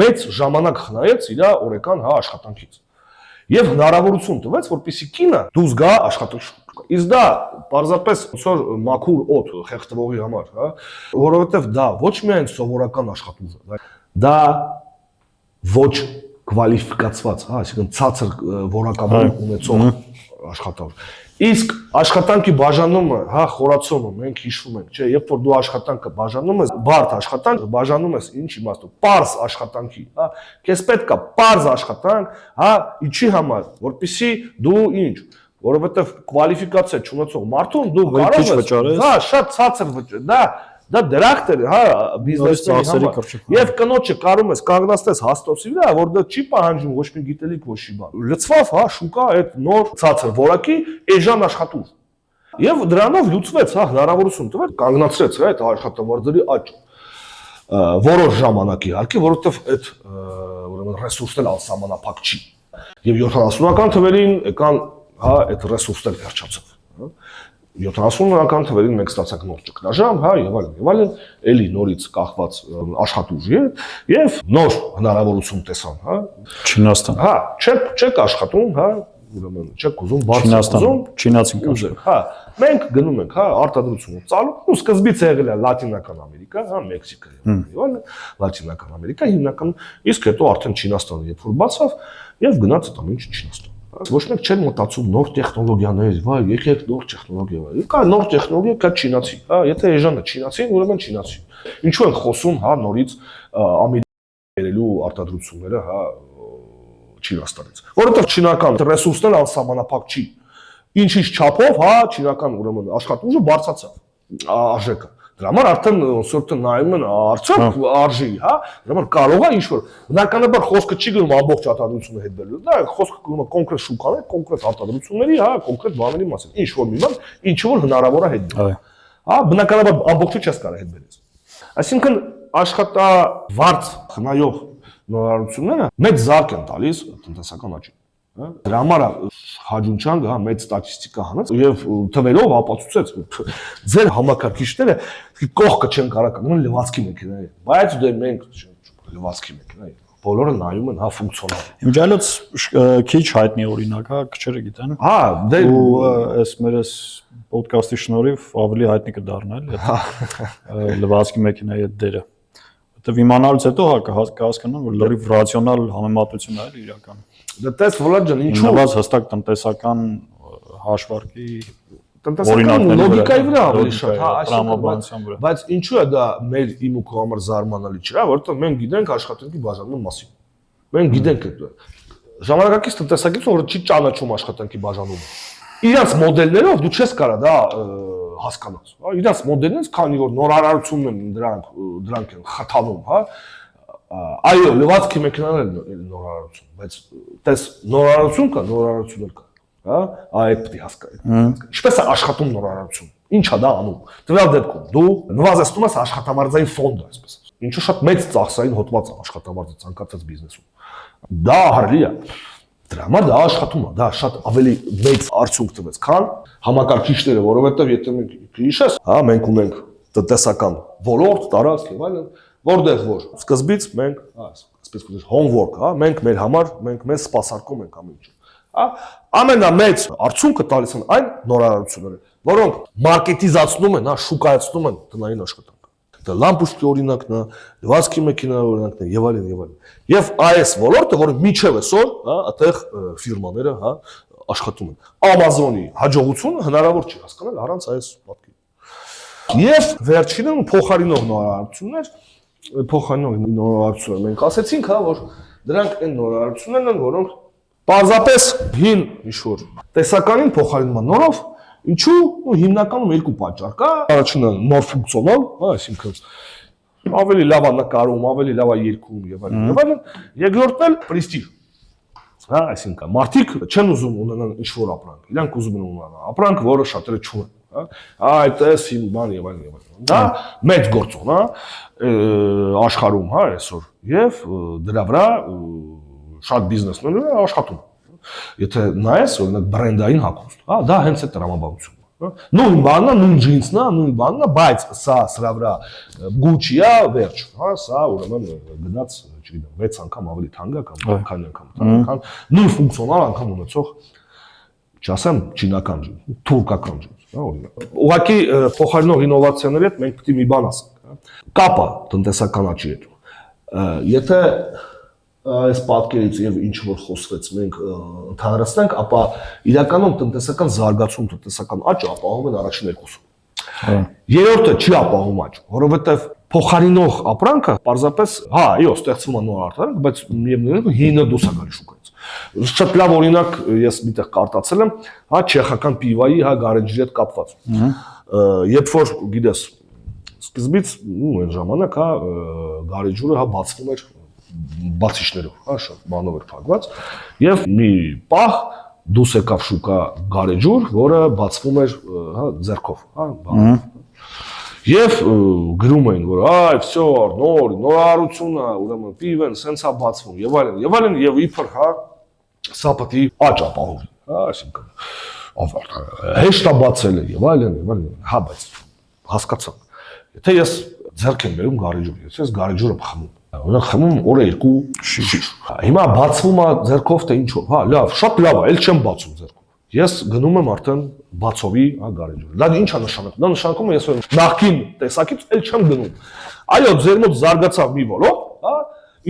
մեծ ժամանակ խնայեց իր օրական, հա, աշխատանքից։ Եվ հնարավորություն տվեց, որպեսզի կինը դուրս գա աշխատել։ Իսկ դա պարզապես ոնց մաքուր օդ խեղդվողի համար, հա, որովհետև դա ոչ միայն սովորական աշխատուժ է, դա ոչ կվալիֆիկացված, հա, այսինքն ցածր որակաբար ունեցող աշխատավար։ Իսկ աշխատանքի բաժանումը, հա, խորացումը մենք հիշում ենք, չէ, երբ որ դու աշխատանքը բաժանում ես, բարդ աշխատանք բաժանում ես ինչ իմաստով, պարզ աշխատանքի, հա, քեզ պետք է պարզ աշխատանք, հա, ինչի համար, որպեսզի դու ինչ, որովհետև կվալիֆիկացիա չունեցող մարդուն դու կարող ես, հա, շատ ցածր վճար, դա դրախտ է, հա, բիզնեսների համար։ Եվ կնոջը կարում ես կանգնացնես հաստոցի վրա, որ դա չի պահանջում ոչ մի գիտելիք, ոչ մի բան։ Լծվավ, հա, շուկա այդ նոր ցածր որակի էժան աշխատուժ։ Եվ դրանով լուծվեց, հա, հնարավորություն տվեց, կանգնացրեց, հա, այդ աշխատավարձերի աճը։ Որոշ ժամանակ իհարկե, որովհետև այդ ուրեմն ռեսուրսն անսահմանափակ չի։ Եվ 70-ական թվերին եկան, հա, այդ ռեսուրսները վերջացավ, հա։ 70-ական թվերին մենք ստացանք նոր ճգնաժամ, հա, եւ այլն, էլի նորից կախված աշխատուժի եւ նոր հնարավորություն տեսան, հա։ Չինաստան։ Հա, չեք աշխատում, հա, ուրեմն չեք ուզում բարձր ուզում Չինացին ուզել, հա, մենք գնում ենք, հա, արտադրությունը ծալու, ու սկզբից եղել է Լատինական Ամերիկա, հա, Մեքսիկա, այլ Լատինական Ամերիկա հիմնական, իսկ հետո արդեն Չինաստանը երբ որ բացավ եւ գնաց այդ ամենը Չինաստան։ Ոչ մեկ չեն մտածում նոր տեխնոլոգիաներ, վայ, եկեք նոր տեխնոլոգիա։ Կա նոր տեխնոլոգիա, կա չինացի, հա, եթե էժանը չինացին, ուրեմն չինացի։ Ինչու են խոսում, հա, նորից ամերիկացիներու արտադրությունները, հա, Չինաստանից։ Որովհետև չինական ռեսուրսները անսահմանափակ չի։ Ինչ-ինչ չափով, հա, չինական ուրեմն աշխատուժը բարձրացավ արժեքը։ Դրա համար արդեն ոնց նայում են արդյոք արժի, հա, դրա համար կարող է ինչ-որ բնականաբար խոսքը չի գնում ամբողջ արտադրությունը հետ բերելու, դա խոսքը գնում է կոնկրետ շուկաներ, կոնկրետ արտադրությունների, հա, կոնկրետ բաների մասին, ինչ-որ մի բան, ինչ-որ հնարավոր է հետ բերել։ Հա, բնականաբար ամբողջը չես կարող հետ բերես։ Այսինքն աշխատավարձ խնայող նորարարությունները մեծ զարկ են տալիս տնտեսական աճին։ Դրա համար Հաջունչանգ հա մեծ ստատիստիկա հանեց եւ թվերով ապացուցեց ձեր համակարգիչները կողքը չեն կարող կանգնել լվացքի մեքենայի, բայց դե մենք լվացքի մեքենայի բոլորը նայում են հա ֆունկցիոնալ։ Իմջալոց քիչ հայտնի օրինակ, հա, քչերը գիտեն։ Հա, դե ու այս մեր այս ոդկասթի շնորհիվ ավելի հայտնի կդառնա էլ լվացքի մեքենայի այդ դերը։ Որտեւ իմանալուց հետո հա կհասկանան, որ լրիվ ռացիոնալ համեմատություն է իրական։ Դե տես Վլադ ջան, ինչու՞ նույնպես հստակ տնտեսական հաշվարկի տնտեսական լոգիկայի վրա ավելի շատ, հա, տրամաբանության վրա։ Բայց ինչու է դա մեր իմ ու քո համար զարմանալի չէ, որովհետև մենք գիտենք աշխատանքի բաժանման մասին։ Մենք գիտենք այդ ժամանակակից տնտեսագետը, որը չի ճանաչում աշխատանքի բաժանումը։ Իրանց մոդելներով դու չես կարող դա հասկանաս, հա, իրանց մոդելներից, քանի որ նորարարությունն են դրանք են խթանում, հա, այո, լվացքի մեքենաներն են նորարարություն, բայց տես նորարարություն կա, նորարարություն էլ կա, հա, այդ պետք է հասկանալ։ Ինչպես է աշխատում նորարարությունը, ինչ է դա անում։ Տվյալ դեպքում դու նվազեցնում ես աշխատավարձային ֆոնդը, այսպես։ Ինչու շատ մեծ ծախսային հոդված է աշխատավարձը ցանկացած բիզնեսում։ Դա ահռելի է։ Դրա համար դա աշխատում է, դա շատ ավելի մեծ արդյունք տվեց, քան համակարգիչները, որովհետև եթե մենք հիշես, հա, մենք ունենք տնտեսական ոլորտ, տարածք եւ այլն, որտեղ որ սկզբից մենք, հա, այսպես կոչված homework, հա, մենք մեր համար, մենք մեզ սպասարկում ենք ամեն ինչ։ Հա, ամենամեծ արդյունքը տալիս են այն նորարարությունները, որոնք մարքետիզացնում են, հա, շուկայացնում են տնային աշխատանքը։ Դա լամպուշկի օրինակն է, լվացքի մեքենայի օրինակն է եւ այլն եւ այլն։ Եվ այս ոլորտը, որը միջև այսօր, հա, այդտեղ ֆիրմաները, հա, աշխատում են։ Amazon-ի հաջողությունը հնարավոր չի հասկանալ առանց այս պատկերի։ Եվ վերջինը փոխարինող նորարարություններ, մենք ասեցինք, հա, որ դրանք այն նորարարություններն են, որոնք պարզապես հին ինչ-որ տեսականին փոխարինման նորով, ինչու հիմնականում երկու պատճառ կա։ Առաջինը նոր ֆունկցիոնալ, հա, այսինքն ավելի լավ է նկարում, ավելի լավ է երգում եւ այլն եւ այլն։ Երկրորդն էլ պրեստիժ։ Հա, այսինքն մարդիկ չեն ուզում ունենալ ինչ-որ ապրանք, իրանք ուզում են ունենալ ապրանք, որը շատերը չունեն, հա։ Այդպես իմ բան եւ այլն եւ այլն։ Դա մեծ գործոն է աշխարհում, հա, այսօր եւ դրա վրա շատ բիզնեսներ աշխատում։ Եթե նայես, օրինակ բրենդային հագուստ, հա, դա հենց է տրամաբանությունն է, հա։ Նույն բանն է, նույն ջինսն է, նույն բանն է, բայց սրա վրա Gucci-ը վերջ, հա, սա ուրեմն գնաց, չգիտեմ, 6 անգամ ավելի թանկ է կամ քանի անգամ, քան նույն ֆունկցիոնալ անգամ ունեցող, չասեմ չինական ջինս, թուրքական ջինս, հա, օրինակ։ Ուղղակի փոխարինող ինովացիաների հետ մենք պետք է մի բան ասենք, հա։ Կապը տնտեսական աճի հետ։ Եթե այս պատկերից եւ ինչ որ խոսվեց մենք ընդհանրացնենք, ապա իրականում տնտեսական զարգացում, տնտեսական աճը ապահովում են առաջին երկուսը։ Երրորդը չի ապահովում աճ, որովհետեւ փոխարինող ապրանքը պարզապես, հա, այո, ստեղծվում է նոր արտադրանք, բայց միևնույն հինը դուրս է գալիս շուկայից։ Շատ լավ օրինակ ես միտեղ կարտացել եմ, հա, չեխական պիվայի, հա, գարեջրի հետ կապված։ Երբ որ գիտես, սկզբից այն ժամանակ, հա, գարեջուրը հա բացվում էր բացիչներով, հա, շատ բանով էր փակված, եւ մի պահ դուրս եկավ շուկա գարեջուր, որը բացվում էր, հա, ձեռքով, հա, բանով։ Եվ գրում էին, որ այ, всё, նորարարություն է, ուրեմն պիվեն սենց է բացվում եւ այլն, եւ իբր, հա, սա պետք է աճ ապահովի, հա, այսինքն հեշտ է բացել եւ այլն, հա, բայց հասկացանք։ Եթե ես ձեռք եմ բերում գարեջուր, եթե ես գարեջուրը խմում Օրինակ խմում օրը 2 շիշ։ Հիմա բացվում է ձեռքով թե ինչով, հա, լավ, շատ լավ է, էլ չեմ բացում ձեռքով։ Ես գնում եմ արդեն բացովի, հա, գարեջուրը։ Դա ի՞նչ է նշանակում։ Դա նշանակում է ես նախքին տեսակից էլ չեմ գնում։ Այո, ձեր մոտ զարգացավ մի ոլորտ, հա,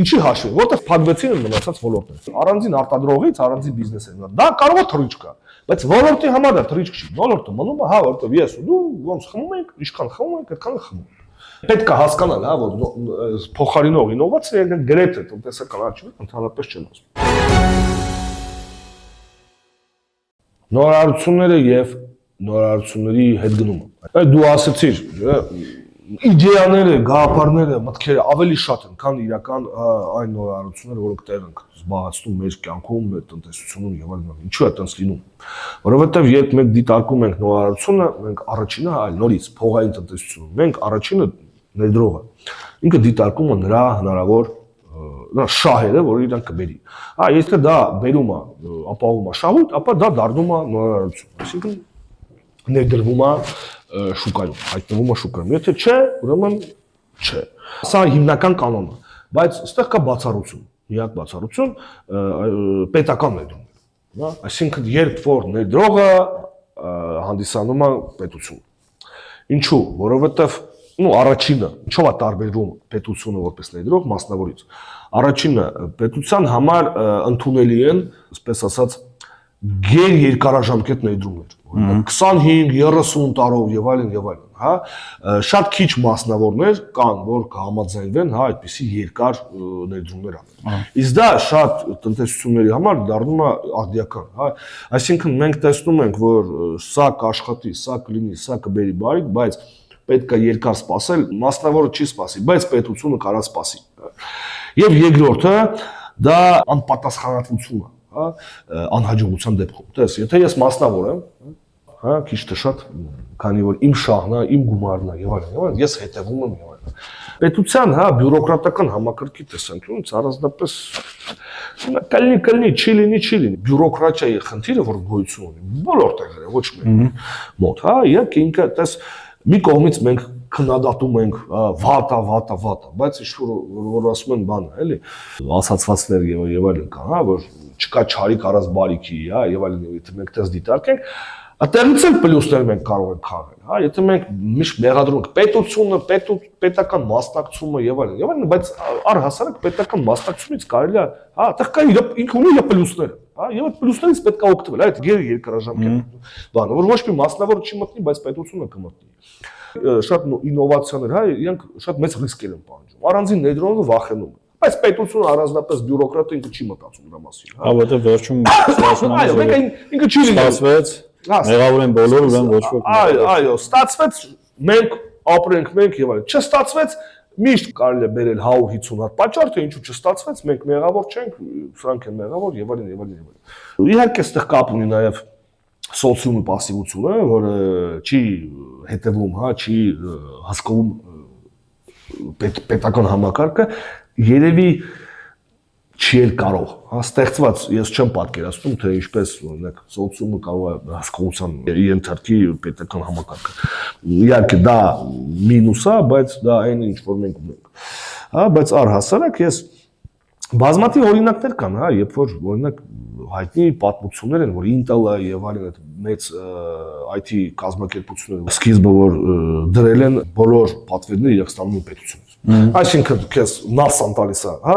ինչի հաշվի, որտեղ փակվեցին մնացած ոլորտները։ Առանձին արտադրողից, առանձին բիզնեսից։ Դա կարող է թռիչք կա, բայց ոլորտի համար դա թռիչք չի։ Ոլորտը մնում է, հա, որտեղ ես ու դու ոնց խմում ենք, ինչքան խմում ենք, այդքան խմում։ Պետք է հասկանալ, հա, որ փոխարինող ինովացիան գրեթե տնտեսական աճում ընդհանրապես չեն ասում։ Նորարարությունները եւ նորարարությունների հետ գնումը։ Այդ դու ասացիր, իդեաները, գաղափարները, մտքերը ավելի շատ են, քան իրական այն նորարարությունները, որոնք տեղ են զբաղեցնում մեր կյանքում, մեր տնտեսությունում եւ այլն։ Ինչու է այդպես լինում։ Որովհետեւ երբ մենք դիտարկում ենք նորարարությունը, մենք առաջինը այլ նորից փողային տնտեսությունում, մենք առաջինը ներդրողը ինքը դիտարկում է նրա հնարավոր նա շահերը, որ իրան կբերի։ Եթե դա բերում է, ապահովում է շահույթ, ապա դա դառնում է նորարարություն։ Այսինքն ներդրվում է շուկայում, հայտնվում է շուկայում։ Եթե չէ, ուրեմն չէ։ Սա հիմնական կանոնն է, բայց այստեղ կա բացառություն, միակ բացառություն պետական ներդրումն է, հա, այսինքն երբ որ ներդրողը հանդիսանում է պետություն։ Ինչու՞, որովհետև առաջինը, ինչով է տարբերվում պետությունը որպես ներդրող մասնավորից։ Առաջինը պետության համար ընդունելի են, այսպես ասած, երկարաժամկետ ներդրումներ, 25-30 տարով եւ այլն եւ այլն, հա, շատ քիչ մասնավորներ կան, որ կհամաձայնվեն, հա, այդպիսի երկար ներդրումներ անել։ Իսկ դա շատ տնտեսությունների համար դառնում է արդիական, հա, այսինքն մենք տեսնում ենք, որ սա կաշխատի, սա կլինի, սա կբերի բարիք, բայց պետք է երկար սպասել, մասնավորը չի սպասի, բայց պետությունը կարա սպասի։ Եվ երկրորդը դա անպատասխանատվություն է, հա, անհաջողության դեպքում։ Տես, եթե ես մասնավոր եմ, հա, քիչ թե շատ, քանի որ իմ շահն է, իմ գումարն է եւ այլն, ես հետևում եմ եւ այլն։ Պետության, հա, բյուրոկրատական համակարգի տեսանկյունից առանձնապես կլինի, չի լինի, բյուրոկրատիայի խնդիրը, որ գոյություն ունի, բոլոր տեղերում, ոչ միայն մոտ, հա, եւ ինքը տես մի կողմից մենք քննադատում ենք վատա, բայց ինչ որ ասում են բանը, էլի, ասացվածներ եւ այլն կան, հա, որ չկա չարիք առանց բարիքի, հա, եւ այլն, եթե մենք դες դիտարկենք, այդտեղից էլ պլյուսներ մենք կարող ենք քաղել, հա, եթե մենք միշտ մեղադրում ենք պետությունը, պետական մասնակցումը եւ այլն, բայց առհասարակ պետական մասնակցությունից կարելի է, հա, այդտեղ կա ինքը ունի իր պլյուսները, հա, եւ այդ պլյուսներից պետք է օգտվել, այդ երկարաժամկետ բանը, որ ոչ մի մասնավոր չի մտնի, բայց պետությունը կմտնի։ Շատ ինովացիաներ, հա, իրենք շատ մեծ ռիսկեր են պահանջում։ Առանձին ներդրողը վախենում է։ Բայց պետությունը առանձնապես բյուրոկրատը ինքը չի մտածում դրա մասին, հա։ Որտեղ վերջում ստացվում այո, ինքը չի լինում։ Ստացվեց, մեղավոր են բոլորը, ուրեմն ոչ ոք։ Այո, ստացվեց, մենք ապրենք մենք եւ այլն։ Չստացվեց, միշտ կարելի է բերել 150 հատ պատճառ, թե ինչու չստացվեց, մենք մեղավոր չենք, սրանք են մեղավոր եւ այլն եւ այլն եւ այլն։ Իհարկե, այստեղ կապ ունի նաեւ սոցիումի пассивությունը, որը չի հետևում, հա, չի հասկանում պետական համակարգը, երևի չի էլ կարող, հա, ստեղծված, ես չեմ պատկերացնում, թե ինչպես օրինակ սոցիումը կարող է հասկացության ենթարկի պետական համակարգը։ Իհարկե դա մինուս է, բայց դա այն ինչ որ մենք ունենք։ Հա, բայց առհասարակ ես բազմաթիվ օրինակներ կան, հա, երբ որ օրինակ հայտնի պատմություններ են, որ Intel-ը եւ այլն այդ մեծ IT կազմակերպությունները սկիզբը որ դրել են բոլոր պատվերները իրենք ստանում են պետությունից։ Այսինքն քեզ NASA-ն տալիս է, հա,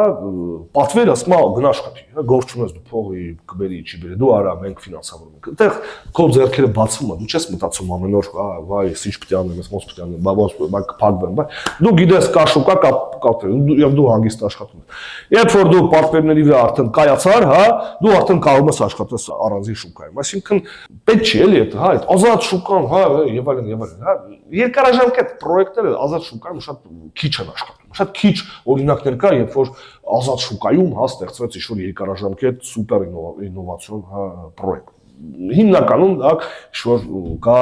պատվերը ասում է գնա աշխատի, հա, գործ չունես դու փողի կբերի, չի բերի, դու արա, մենք ֆինանսավորում ենք։ Այդտեղ քո ձեռքերը բացվում են, դու չես մտածում ամեն օր, հա, վայ, ինչ պետք է անեմ, ոնց պետք է անեմ, բա կփակվեմ, բայց դու գիտես կա շուկա, կա եւ դու հանգիստ աշխատում ես։ Երբ որ դու պատվերների վրա արդեն կայացար, հա, դու արդեն կարող ես աշխատես առանձին շուկայում։ Այսինքն պետք չի էլի այդ, հա, այդ ազատ շուկան, հա, եւ այլն, հա, երկարաժամկետ պրոյեկտները ազատ շուկայում շատ քիչ են աշխատում։ Շատ քիչ օրինակներ կա, երբ որ ազատ շուկայում, հա, ստեղծվեց ինչ-որ երկարաժամկետ սուպեր ինովացիոն, հա, պրոյեկտ։ Հիմնականում դա ինչ-որ կա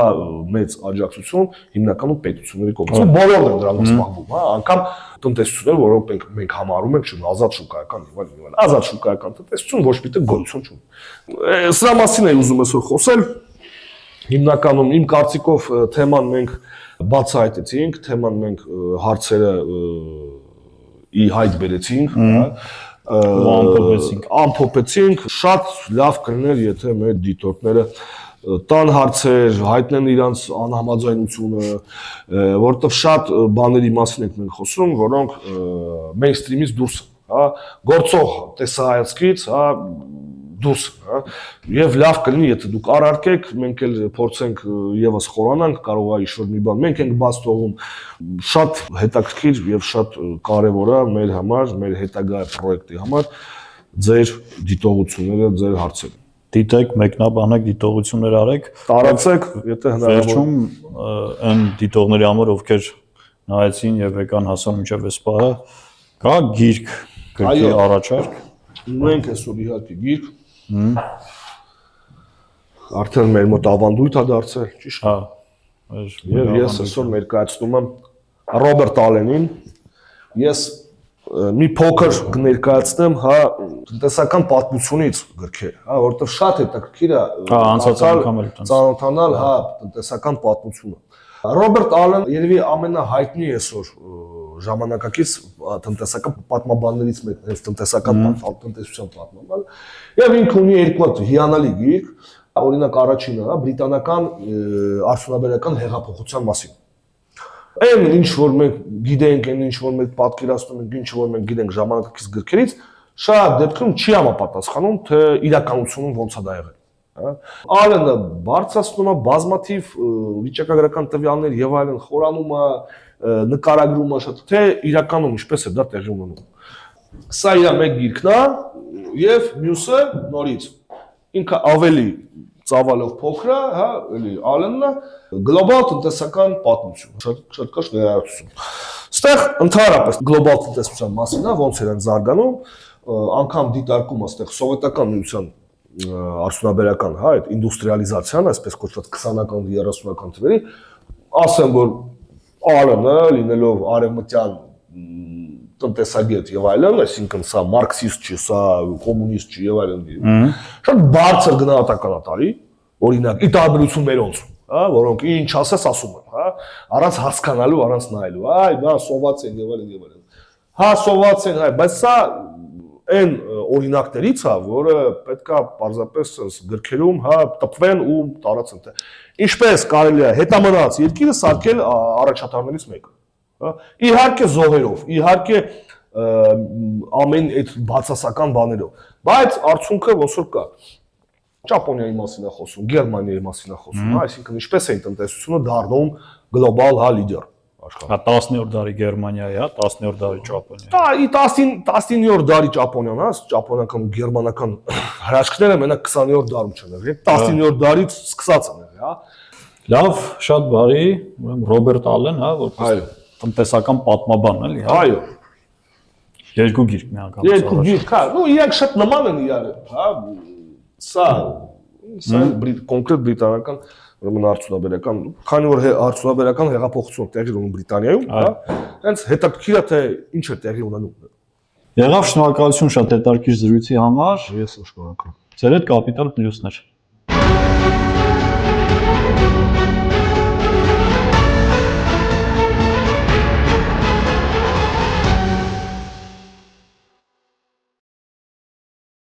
մեծ աջակցություն, հիմնականում պետությունների կողմից։ Բոլորն են դրանով զբաղվում, հա, անգամ տնտեսությունները, որոնք մենք համարում ենք ազատ շուկայական եւ այլն։ Ազատ շուկայական տնտեսություն ոչ մի տեղ գոյություն չունի։ Սրա մասին եմ ուզում այսօր խոսել։ Հիմնականում իմ կարծիքով թեման մենք բացահայտեցինք, թեման մենք հարցերը ի հայտ բերեցինք, ամփոփեցինք, շատ լավ կլիներ, եթե մեր դիտորդները տան հարցեր, հայտնեն իրանց անհամաձայնությունը, որովհետև շատ բաների մասին ենք մենք խոսում, որոնք մեյնսթրիմից դուրս են, հա, գործող տեսահայացքից, հա, դուրս, հա, եւ լավ կլինի, եթե դուք առարկեք, մենք էլ փորձենք եւս խորանանք, կարող է ինչ-որ մի բան մենք ենք բաց թողում, շատ հետաքրքիր եւ շատ կարեւոր է մեր համար, մեր հետագա պրոյեկտի համար ձեր դիտողությունները, ձեր հարցերը։ Դիտեք, մեկնաբանեք, դիտողություններ արեք, տարածեք, եթե հնարավոր։ Վերջում այն դիտողների համար, ովքեր նայեցին եւ եկան հասան մինչեւ այս պահը, կա գիրք, գրքի առաջարկ։ Ունենք այսօր իհարկե գիրք։ Արդեն մեր մոտ ավանդույթ է դարձել, ճիշտ։ Հա։ Եվ ես այսօր ներկայացնում եմ Ռոբերտ Ալենին։ Ես մի փոքր կներկայացնեմ, հա, տնտեսական պատմությունից գրքեր, հա, որովհետև շատ հետաքրքիր է անցած անգամ էլ ծանոթանալ, հա, տնտեսական պատմությունը։ Ռոբերտ Ալեն երևի ամենահայտնի այսօր ժամանակակից տնտեսական պատմաբաններից մեկն է, տնտեսական տնտեսության պատմաբան։ Եվ ինքը ունի երկու հատ հիանալի գիրք, օրինակ առաջինը, հա, բրիտանական արդյունաբերական հեղափոխության մասին։ Այն ինչ որ մենք գիտենք, այն ինչ որ մենք պատկերացնում ենք, ինչ որ մենք գիտենք ժամանակակից գրքերից, շատ դեպքում չի համապատասխանում, թե իրականությունում ոնց է դա եղել, հա։ Ալենը բարձրացնում է բազմաթիվ վիճակագրական տվյալներ եւ այլն, խորանում է, նկարագրում է շատ, թե իրականում ինչպես է դա տեղի ունենում։ Սա իր մեկ գիրքն է եւ մյուսը նորից։ Ինքը ավելի ծավալով փոքր է, հա, էլի Ալենն է, գլոբալ տնտեսական պատմություն, շատ քաշ ներկայացում։ Ստեղ ընդհանրապես գլոբալ տնտեսության մասին է, ոնց են զարգանում, անգամ դիտարկում է ստեղ սովետական միության արդյունաբերական, հա, այդ ինդուստրիալիզացիան, այսպես կոչված 20-ական 30-ական թվերի, ասեմ որ Ալենը լինելով արևմտյան տնտեսագետ եւ այլն, այսինքն սա մարքսիստ չի, սա կոմունիստ չի եւ այլն։ Շատ բարձր գնահատական է տալի, օրինակ, ի տարբերություն մերոնց, հա, որոնք ինչ ասես ասում են, հա, առանց հասկանալու, առանց նայելու, այ դա սոված են եւ այլն եւ այլն։ Հա, սոված են, այ, բայց սա այն օրինակներից է, որը պետքա պարզապես գրքերում, հա, տպվեն ու տարածեն, թե ինչպես կարելի է հետամնաց երկիրը սարքել առաջատարներից մեկը։ Իհարկե զոհերով, իհարկե ամեն այդ բացասական բաներով, բայց արդյունքը ոնց որ կա։ Ճապոնիայի մասին է խոսում, Գերմանիայի մասին է խոսում, այսինքն ինչպես է տնտեսությունը դառնում գլոբալ հա լիդեր աշխարհում։ Հա 10-րդ դարի Գերմանիայի, հա 10-րդ դարի Ճապոնիայի։ Դա 19-րդ դարի Ճապոնիան, հա, ճապոնական ու գերմանական հրաշքները մենակ 20-րդ դարում չեն եղել, 19-րդ դարից սկսած են եղել, հա։ Լավ, շատ բարի, ուրեմն Ռոբերտ Ալեն, հա, որպես տնտեսական պատմաբան, էլի, հա։ Այո։ Երկու գիրք միանգամից։ Երկու գիրք, հա, ու իրանք շատ նման են իրար, հա, սա կոնկրետ բրիտանական, ուրեմն արդյունաբերական, քանի որ արդյունաբերական հեղափոխություն տեղի ունի Բրիտանիայում, հա, հենց հետաքրքիր է թե ինչ է տեղի ունենում։ Եղավ, շնորհակալություն շատ հետաքրքիր զրույցի համար։ Ես շնորհակալ։ Ձեր հետ Կապիտալ Պլյուսներ։